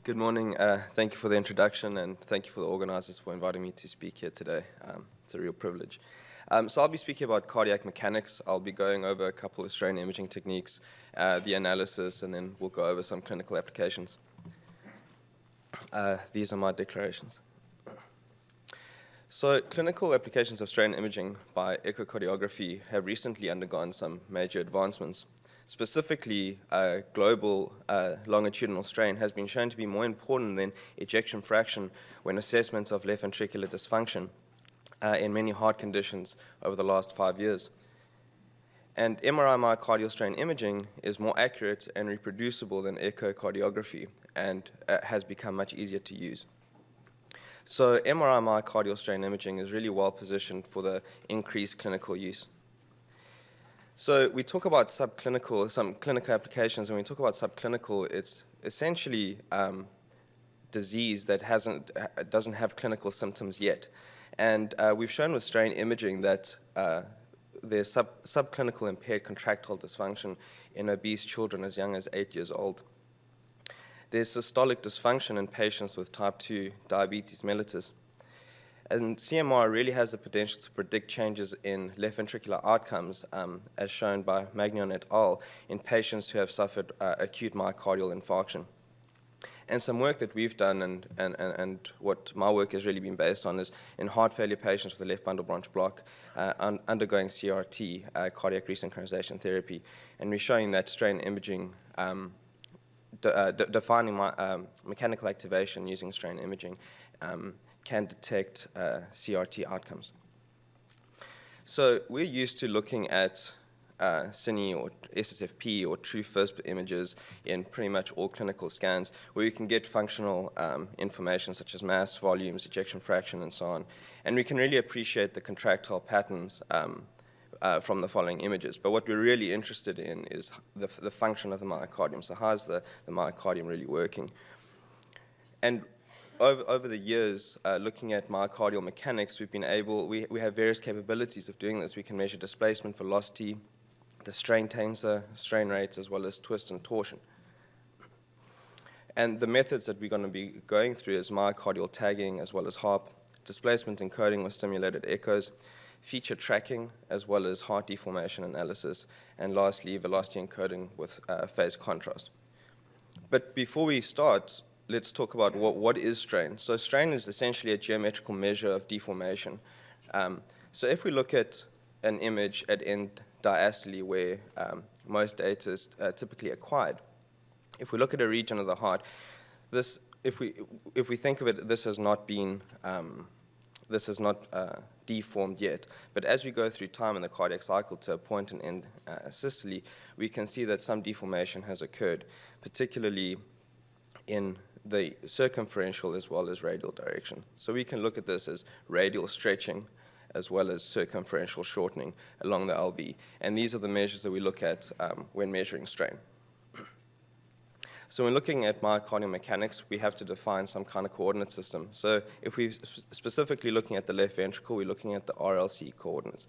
Good morning. Thank you for the introduction, and thank you for the organizers for inviting me to speak here today. It's a real privilege. So I'll be speaking about cardiac mechanics. I'll be going over a couple of strain imaging techniques, the analysis, and then we'll go over some clinical applications. These are my declarations. So clinical applications of strain imaging by echocardiography have recently undergone some major advancements. Specifically, global longitudinal strain has been shown to be more important than ejection fraction when assessments of left ventricular dysfunction in many heart conditions over the last 5 years. And MRI myocardial strain imaging is more accurate and reproducible than echocardiography and has become much easier to use. So MRI myocardial strain imaging is really well positioned for the increased clinical use. So we talk about subclinical, some clinical applications. When we talk about subclinical, it's essentially disease that doesn't have clinical symptoms yet. And we've shown with strain imaging that there's subclinical impaired contractile dysfunction in obese children as young as 8 years old. There's systolic dysfunction in patients with type 2 diabetes mellitus. And CMR really has the potential to predict changes in left ventricular outcomes, as shown by Magnon et al. In patients who have suffered acute myocardial infarction. And some work that we've done and what my work has really been based on is in heart failure patients with a left bundle branch block undergoing CRT, cardiac resynchronization therapy. And we're showing that strain imaging, defining mechanical activation using strain imaging can detect CRT outcomes. So we're used to looking at Cine or SSFP or true first images in pretty much all clinical scans where you can get functional information such as mass, volumes, ejection fraction, and so on. And we can really appreciate the contractile patterns from the following images. But what we're really interested in is the function of the myocardium. So how's the myocardium really working? And over the years, looking at myocardial mechanics, we have various capabilities of doing this. We can measure displacement velocity, the strain tensor, strain rates, as well as twist and torsion. And the methods that we're going to be going through is myocardial tagging, as well as HARP, displacement encoding with stimulated echoes, feature tracking, as well as heart deformation analysis, and lastly, velocity encoding with phase contrast. But before we start, let's talk about what is strain. So strain is essentially a geometrical measure of deformation. So if we look at an image at end diastole where most data is typically acquired, if we look at a region of the heart, if we think of it, this has not deformed yet. But as we go through time in the cardiac cycle to a point in end systole, we can see that some deformation has occurred, particularly in the circumferential as well as radial direction. So we can look at this as radial stretching as well as circumferential shortening along the LV. And these are the measures that we look at when measuring strain. So when looking at myocardial mechanics, we have to define some kind of coordinate system. So if we're specifically looking at the left ventricle, we're looking at the RLC coordinates.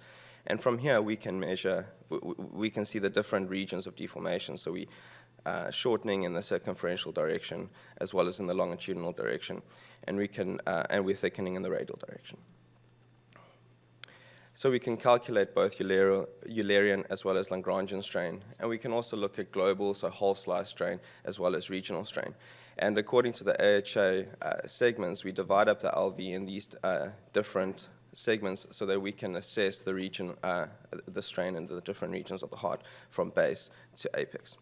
And from here, we can measure, we can see the different regions of deformation. So we shortening in the circumferential direction as well as in the longitudinal direction, and we're thickening in the radial direction. So we can calculate both Eulerian as well as Lagrangian strain, and we can also look at global, so whole slice strain, as well as regional strain. And according to the AHA segments, we divide up the LV in these different segments so that we can assess the region, the strain in the different regions of the heart from base to apex.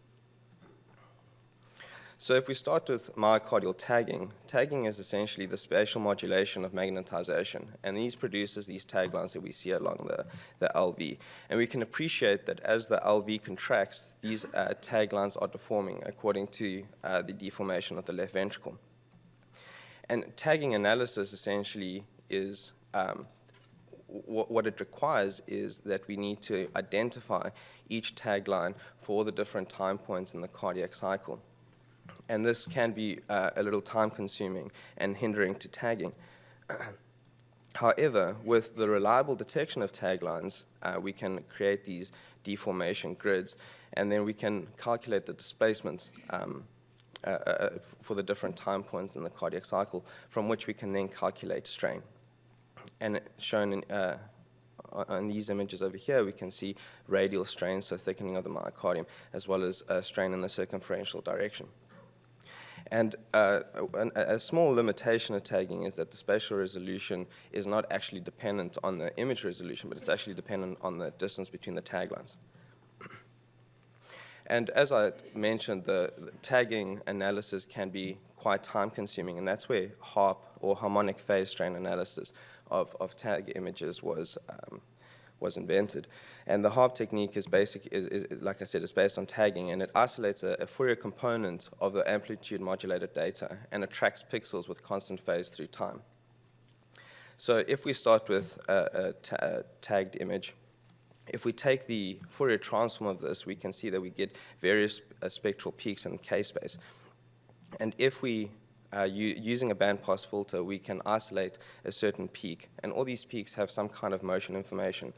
So if we start with myocardial tagging, tagging is essentially the spatial modulation of magnetization, and these produces these tag lines that we see along the LV. And we can appreciate that as the LV contracts, these tag lines are deforming according to the deformation of the left ventricle. And tagging analysis essentially is, what it requires is that we need to identify each tag line for the different time points in the cardiac cycle. And this can be a little time-consuming and hindering to tagging. However, with the reliable detection of tag lines, we can create these deformation grids, and then we can calculate the displacements for the different time points in the cardiac cycle, from which we can then calculate strain. And shown in, on these images over here, we can see radial strain, so thickening of the myocardium, as well as strain in the circumferential direction. And a small limitation of tagging is that the spatial resolution is not actually dependent on the image resolution, but it's actually dependent on the distance between the tag lines. And as I mentioned, the tagging analysis can be quite time-consuming, and that's where HARP, or Harmonic Phase strain analysis of tag images, was invented. And the HARP technique is like I said, is based on tagging, and it isolates a Fourier component of the amplitude modulated data, and it tracks pixels with constant phase through time. So if we start with a tagged image, if we take the Fourier transform of this, we can see that we get various spectral peaks in K-space. And if we using a bandpass filter, we can isolate a certain peak, and all these peaks have some kind of motion information.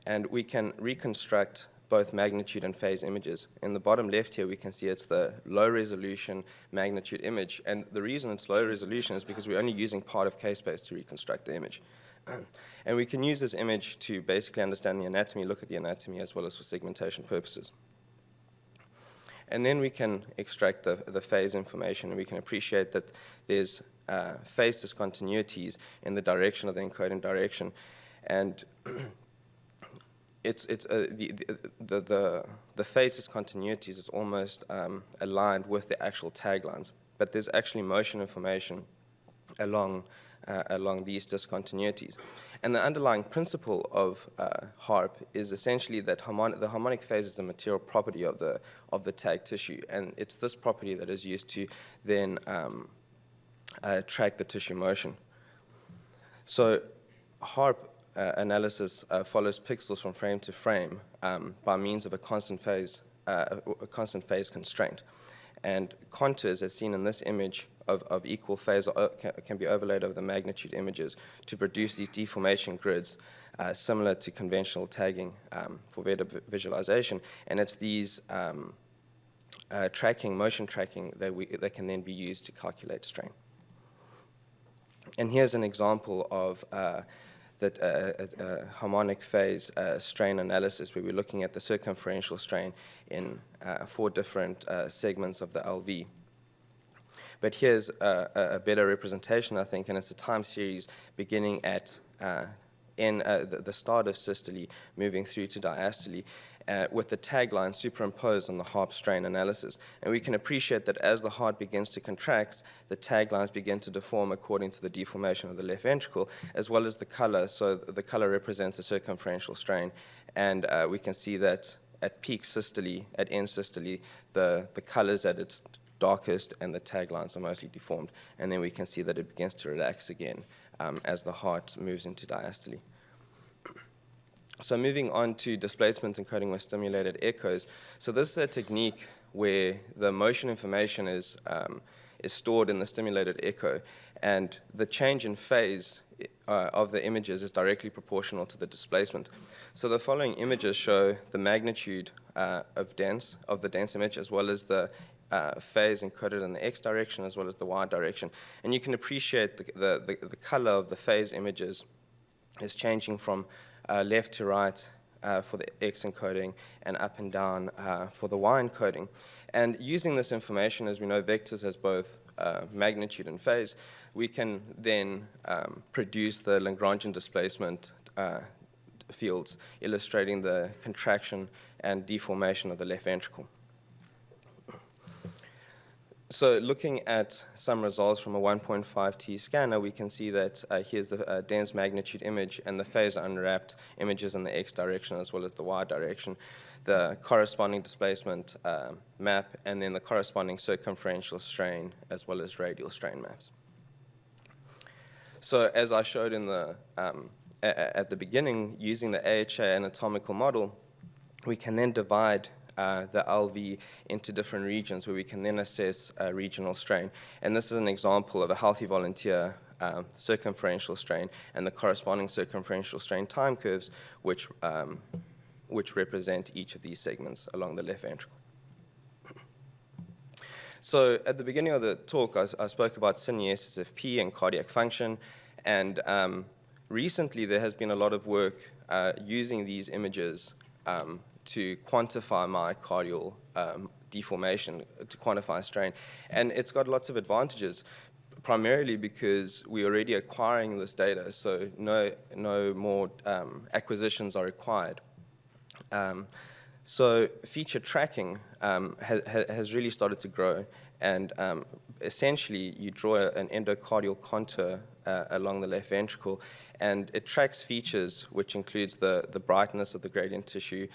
And we can reconstruct both magnitude and phase images. In the bottom left here, we can see it's the low resolution magnitude image, and the reason it's low resolution is because we're only using part of K-space to reconstruct the image. And we can use this image to basically understand the anatomy, look at the anatomy, as well as for segmentation purposes. And then we can extract the phase information, and we can appreciate that there's phase discontinuities in the direction of the encoding direction. And the phase discontinuities is almost aligned with the actual tag lines, but there's actually motion information along these discontinuities. And the underlying principle of HARP is essentially that the harmonic phase is a material property of the tag tissue, and it's this property that is used to then track the tissue motion. So HARP analysis follows pixels from frame to frame by means of a constant phase constraint. And contours, as seen in this image, of equal phase can be overlaid over the magnitude images to produce these deformation grids similar to conventional tagging for better visualization. And it's these motion tracking that can then be used to calculate strain. And here's an example of harmonic phase strain analysis, where we're looking at the circumferential strain in 4 different segments of the LV. But here's a better representation, I think, and it's a time series beginning at the start of systole, moving through to diastole, with the tagline superimposed on the HARP strain analysis. And we can appreciate that as the heart begins to contract, the taglines begin to deform according to the deformation of the left ventricle, as well as the color. So the color represents a circumferential strain. And we can see that at peak systole, at end systole, the colors at its darkest and the taglines are mostly deformed. And then we can see that it begins to relax again as the heart moves into diastole. So moving on to displacement encoding with stimulated echoes. So this is a technique where the motion information is stored in the stimulated echo, and the change in phase of the images is directly proportional to the displacement. So the following images show the magnitude of the dense image, as well as the phase encoded in the X direction, as well as the Y direction. And you can appreciate the color of the phase images is changing from left to right for the X encoding and up and down for the Y encoding. And using this information, as we know vectors has both magnitude and phase, we can then produce the Lagrangian displacement fields, illustrating the contraction and deformation of the left ventricle. So looking at some results from a 1.5T scanner, we can see that here's the dense magnitude image and the phase unwrapped images in the X direction as well as the Y direction, the corresponding displacement map, and then the corresponding circumferential strain as well as radial strain maps. So as I showed in at the beginning, using the AHA anatomical model, we can then divide the LV into different regions where we can then assess regional strain. And this is an example of a healthy volunteer circumferential strain and the corresponding circumferential strain time curves, which represent each of these segments along the left ventricle. So at the beginning of the talk, I spoke about Cine SSFP and cardiac function, and recently there has been a lot of work using these images to quantify myocardial deformation, to quantify strain. And it's got lots of advantages, primarily because we're already acquiring this data, so no more acquisitions are required. So feature tracking has really started to grow, and essentially you draw an endocardial contour along the left ventricle, and it tracks features which includes the brightness of the gradient tissue,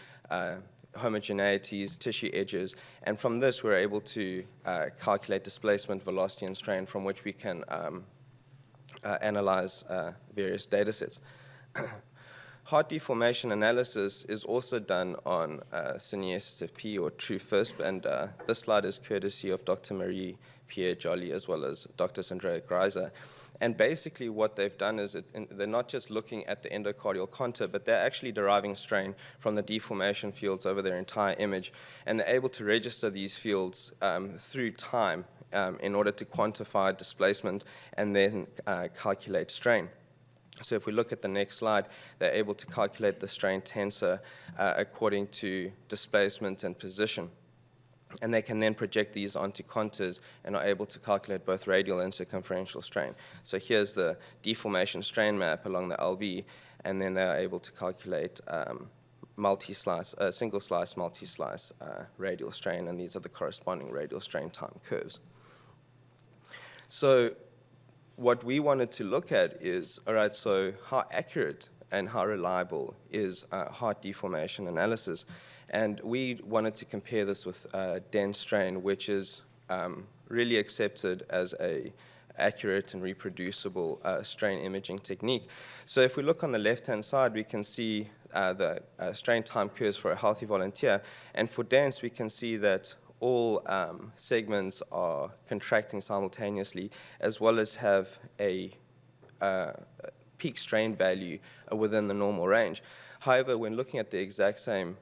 homogeneities, tissue edges, and from this we're able to calculate displacement, velocity, and strain, from which we can analyze various data sets. Heart deformation analysis is also done on Cine SSFP or TrueFISP, and this slide is courtesy of Dr. Marie-Pierre Joly as well as Dr. Sandrea Greiser. And basically what they've done is they're not just looking at the endocardial contour, but they're actually deriving strain from the deformation fields over their entire image, and they're able to register these fields through time in order to quantify displacement and then calculate strain. So if we look at the next slide, they're able to calculate the strain tensor according to displacement and position. And they can then project these onto contours and are able to calculate both radial and circumferential strain. So here's the deformation strain map along the LV, and then they're able to calculate multi-slice, single-slice, multi-slice radial strain, and these are the corresponding radial strain time curves. So what we wanted to look at is, all right, so how accurate and how reliable is heart deformation analysis? And we wanted to compare this with dense strain, which is really accepted as a accurate and reproducible strain imaging technique. So if we look on the left-hand side, we can see the strain time curves for a healthy volunteer. And for dense, we can see that all segments are contracting simultaneously, as well as have a peak strain value within the normal range. However, when looking at the exact same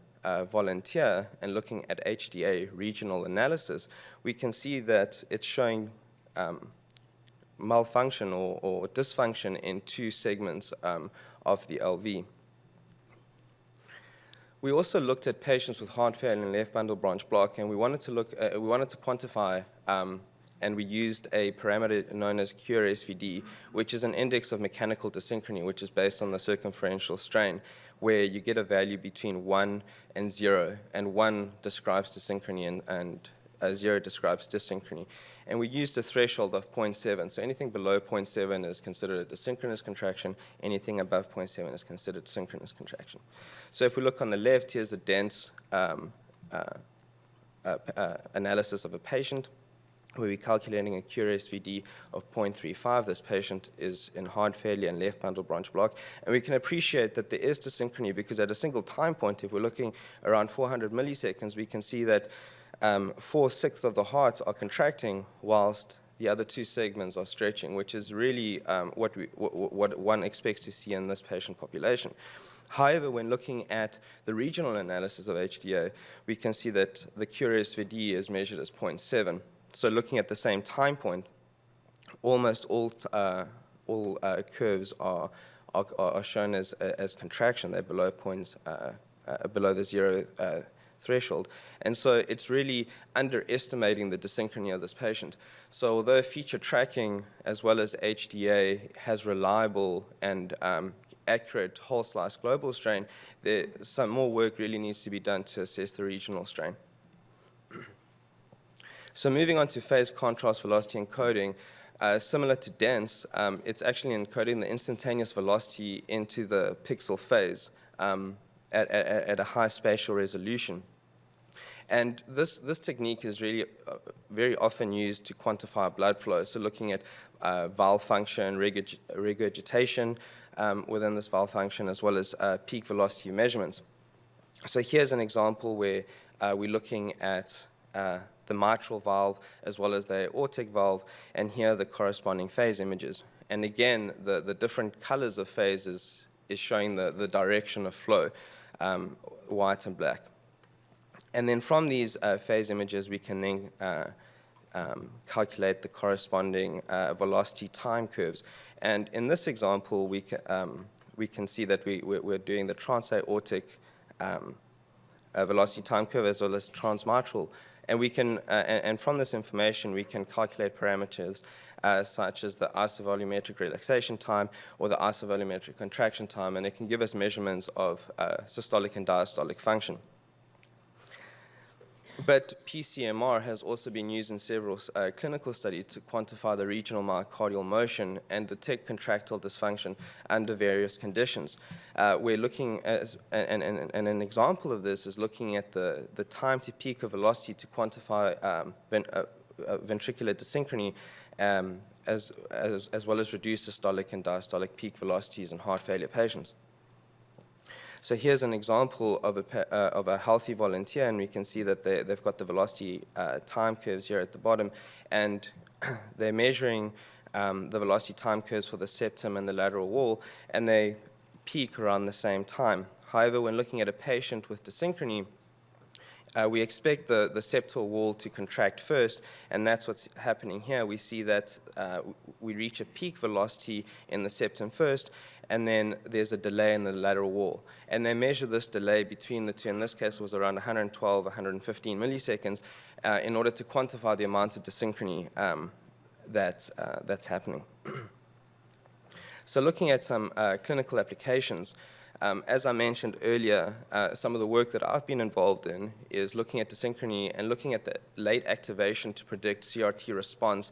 volunteer and looking at HDA regional analysis, we can see that it's showing malfunction or dysfunction in two segments of the LV. We also looked at patients with heart failure and left bundle branch block, and we wanted to quantify, and we used a parameter known as QRSVD, which is an index of mechanical dyssynchrony, which is based on the circumferential strain, where you get a value between 1 and 0, and 1 describes dyssynchrony and 0 describes dyssynchrony. And we used a threshold of 0.7, so anything below 0.7 is considered a dysynchronous contraction, anything above 0.7 is considered synchronous contraction. So if we look on the left, here's a dense analysis of a patient, where we're calculating a QRSVD of 0.35. This patient is in heart failure and left bundle branch block. And we can appreciate that there is dyssynchrony because at a single time point, if we're looking around 400 milliseconds, we can see that 4/6 of the heart are contracting whilst the other two segments are stretching, which is really what one expects to see in this patient population. However, when looking at the regional analysis of HDA, we can see that the QRSVD is measured as 0.7. So looking at the same time point, almost all curves are shown as contraction. They're below below the 0 threshold. And so it's really underestimating the dyssynchrony of this patient. So although feature tracking as well as HDA has reliable and accurate whole slice global strain, some more work really needs to be done to assess the regional strain. So moving on to phase contrast velocity encoding, similar to dense, it's actually encoding the instantaneous velocity into the pixel phase at a high spatial resolution. And this technique is really very often used to quantify blood flow. So looking at valve function, regurgitation within this valve function, as well as peak velocity measurements. So here's an example where we're looking at the mitral valve as well as the aortic valve, and here are the corresponding phase images. And again, the different colors of phase is showing the direction of flow, white and black. And then from these phase images, we can then calculate the corresponding velocity time curves. And in this example, we can see that we're doing the transaortic velocity time curve as well as transmitral. And we can, and from this information, we can calculate parameters such as the isovolumetric relaxation time or the isovolumetric contraction time, and it can give us measurements of systolic and diastolic function. But PCMR has also been used in several clinical studies to quantify the regional myocardial motion and detect contractile dysfunction under various conditions. We're looking at, and an example of this is looking at the time to peak of velocity to quantify ventricular dyssynchrony, as well as reduce systolic and diastolic peak velocities in heart failure patients. So here's an example of a healthy volunteer, and we can see that they've got the velocity time curves here at the bottom, and they're measuring the velocity time curves for the septum and the lateral wall, and they peak around the same time. However, when looking at a patient with dyssynchrony, we expect the septal wall to contract first, and that's what's happening here. We see that we reach a peak velocity in the septum first, and then there's a delay in the lateral wall. And they measure this delay between the two. In this case, it was around 112, 115 milliseconds in order to quantify the amount of dyssynchrony that's happening. So looking at some clinical applications, as I mentioned earlier, some of the work that I've been involved in is looking at dyssynchrony and looking at the late activation to predict CRT response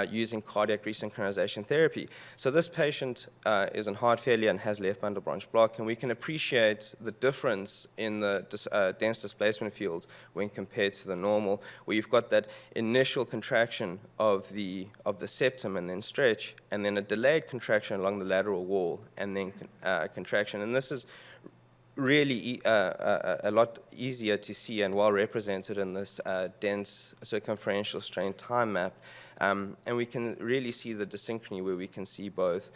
using cardiac resynchronization therapy. So this patient is in heart failure and has left bundle branch block, and we can appreciate the difference in the dense displacement fields when compared to the normal, where you've got that initial contraction of the septum and then stretch, and then a delayed contraction along the lateral wall, and then contraction. And this is really a lot easier to see and well represented in this dense circumferential strain time map. And we can really see the dyssynchrony where we can see both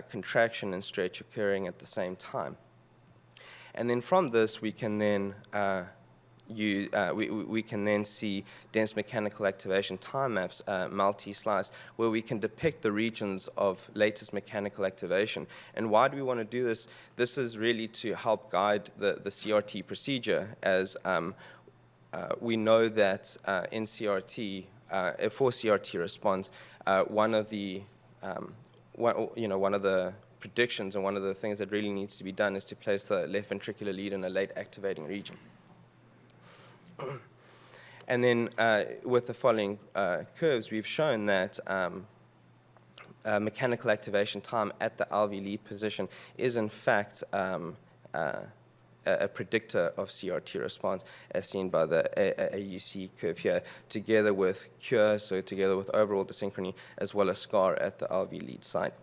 contraction and stretch occurring at the same time. And then from this, we can then we can then see dense mechanical activation time maps, multi-slice, where we can depict the regions of latest mechanical activation. And why do we want to do this? This is really to help guide the CRT procedure, as we know that in CRT, for CRT response, one of the predictions and one of the things that really needs to be done is to place the left ventricular lead in a late activating region. And then with the following curves, we've shown that mechanical activation time at the LV lead position is in fact a predictor of CRT response, as seen by the AUC curve here, together with cure, so together with overall dyssynchrony, as well as scar at the LV lead site.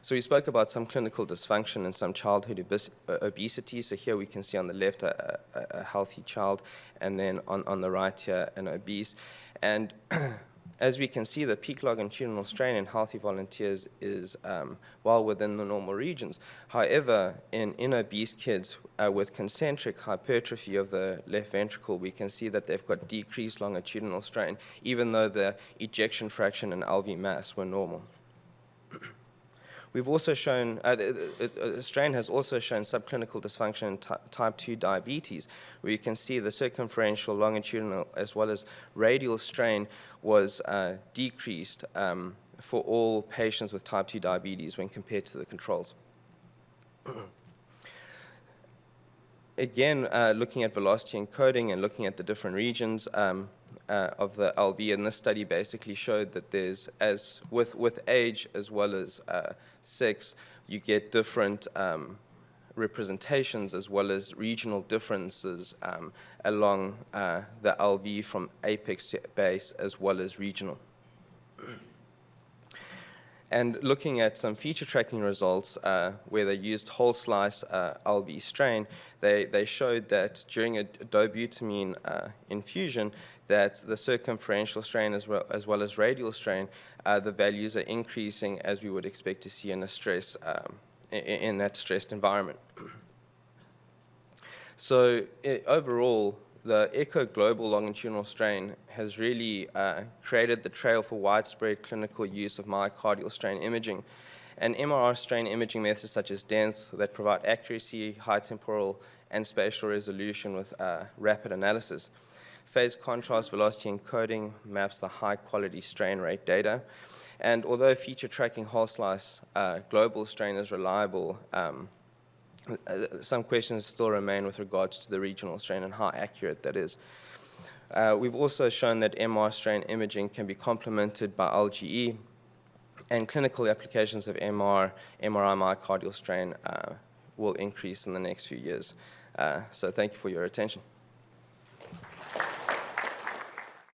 So we spoke about some clinical dysfunction and some childhood obesity. So here we can see on the left a healthy child, and then on the right here an obese. And as we can see, the peak longitudinal strain in healthy volunteers is well within the normal regions. However, in obese kids with concentric hypertrophy of the left ventricle, we can see that they've got decreased longitudinal strain, even though the ejection fraction and LV mass were normal. We've also shown, strain has also shown subclinical dysfunction in type 2 diabetes, where you can see the circumferential, longitudinal, as well as radial strain was decreased for all patients with type 2 diabetes when compared to the controls. Again, looking at velocity encoding and looking at the different regions of the LV, and this study basically showed that there's, as with age as well as sex, you get different representations as well as regional differences along the LV from apex to base as well as regional. And looking at some feature tracking results where they used whole slice LV strain, they showed that during a Dobutamine infusion, that the circumferential strain as well as radial strain, the values are increasing as we would expect to see in a stress in that stressed environment. So overall, the echo global longitudinal strain has really created the trail for widespread clinical use of myocardial strain imaging. And MRI strain imaging methods such as DENS that provide accuracy, high temporal and spatial resolution with rapid analysis. Phase contrast velocity encoding maps the high-quality strain rate data. And although feature tracking whole slice global strain is reliable, some questions still remain with regards to the regional strain and how accurate that is. We've also shown that MR strain imaging can be complemented by LGE, and clinical applications of MRI myocardial strain will increase in the next few years. So thank you for your attention.